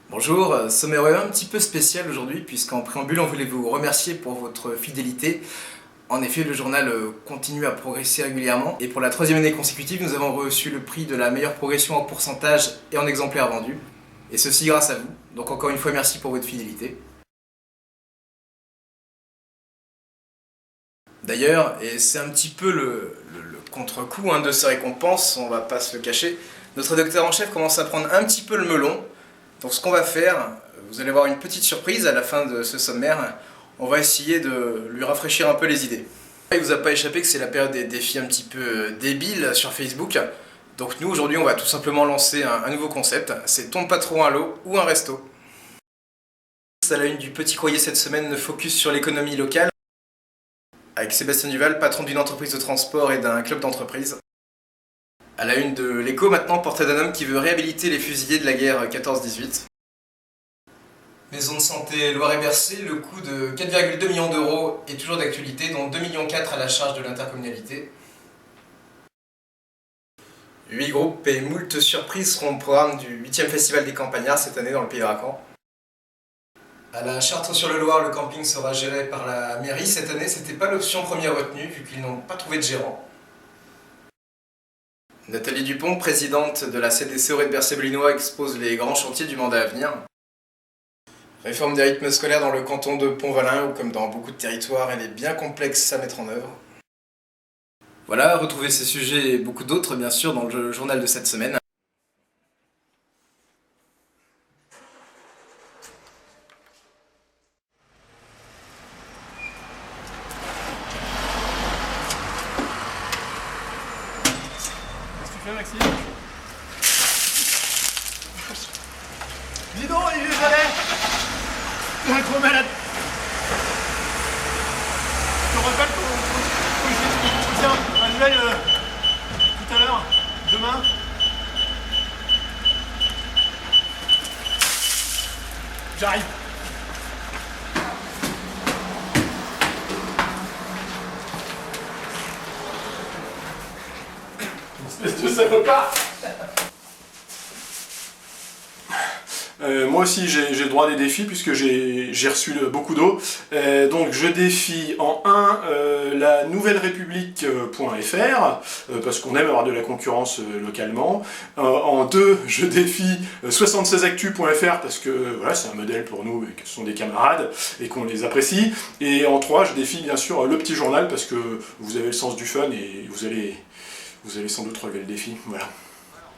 Bonjour, sommaire un petit peu spécial aujourd'hui puisqu'en préambule on voulait vous remercier pour votre fidélité. En effet, le journal continue à progresser régulièrement et pour la troisième année consécutive nous avons reçu le prix de la meilleure progression en pourcentage et en exemplaires vendus. Et ceci grâce à vous. Donc encore une fois merci pour votre fidélité. D'ailleurs, et c'est un petit peu le contre-coup de ces récompenses, on va pas se le cacher, notre rédacteur en chef commence à prendre un petit peu le melon. Donc ce qu'on va faire, vous allez avoir une petite surprise à la fin de ce sommaire, on va essayer de lui rafraîchir un peu les idées. Il vous a pas échappé que c'est la période des défis un petit peu débiles sur Facebook. Donc nous aujourd'hui on va tout simplement lancer un nouveau concept, c'est ton patron à l'eau ou un resto. À la une du Petit Courrier cette semaine, le focus sur l'économie locale, avec Sébastien Duval, patron d'une entreprise de transport et d'un club d'entreprise. À la une de l'Écho maintenant, portrait d'un homme qui veut réhabiliter les fusillés de la guerre 14-18. Maison de santé Loire-et-Bercé, le coût de 4,2 millions d'euros est toujours d'actualité, dont 2,4 millions à la charge de l'intercommunalité. 8 groupes et moult surprises seront au programme du 8e Festival des Campagnards cette année dans le Pays de Racan. À la Chartre-sur-le-Loir, le camping sera géré par la mairie. Cette année, c'était pas l'option première retenue vu qu'ils n'ont pas trouvé de gérant. Nathalie Dupont, présidente de la CDC au Bercé-Belinois, expose les grands chantiers du mandat à venir. Réforme des rythmes scolaires dans le canton de Pont-Valin, où comme dans beaucoup de territoires, elle est bien complexe à mettre en œuvre. Voilà, retrouvez ces sujets et beaucoup d'autres, bien sûr, dans le journal de cette semaine. Qu'est-ce que tu fais, Maxime? Dis donc, il est allé. On est trop malade. Je te rappelle qu'on fait tiens, un duel tout à l'heure, demain. J'arrive. Espèce de salopard. Moi aussi j'ai le droit à des défis puisque j'ai reçu beaucoup d'eau. Donc je défie en 1 la nouvellerépublique.fr parce qu'on aime avoir de la concurrence localement. En 2 je défie 76actu.fr parce que voilà, c'est un modèle pour nous et que ce sont des camarades et qu'on les apprécie. Et en 3 je défie bien sûr le petit journal parce que vous avez le sens du fun et vous allez sans doute relever le défi. Voilà.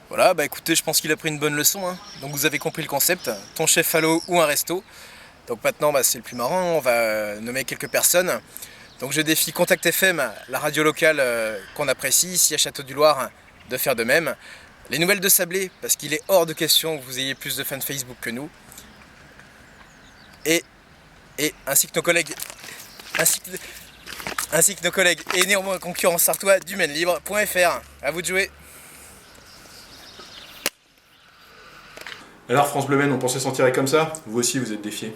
Voilà, bah écoutez, je pense qu'il a pris une bonne leçon. Donc vous avez compris le concept, ton chef à l'eau ou un resto. Donc maintenant, c'est le plus marrant, on va nommer quelques personnes. Donc je défie Contact FM, la radio locale qu'on apprécie ici à Château-du-Loir, de faire de même. Les nouvelles de Sablé, parce qu'il est hors de question que vous ayez plus de fans Facebook que nous. Et ainsi que nos collègues et néanmoins concurrents sartois du mainlibre.fr. À vous de jouer. Alors France Bleu Maine, on pensait s'en tirer comme ça? Vous aussi vous êtes défiés.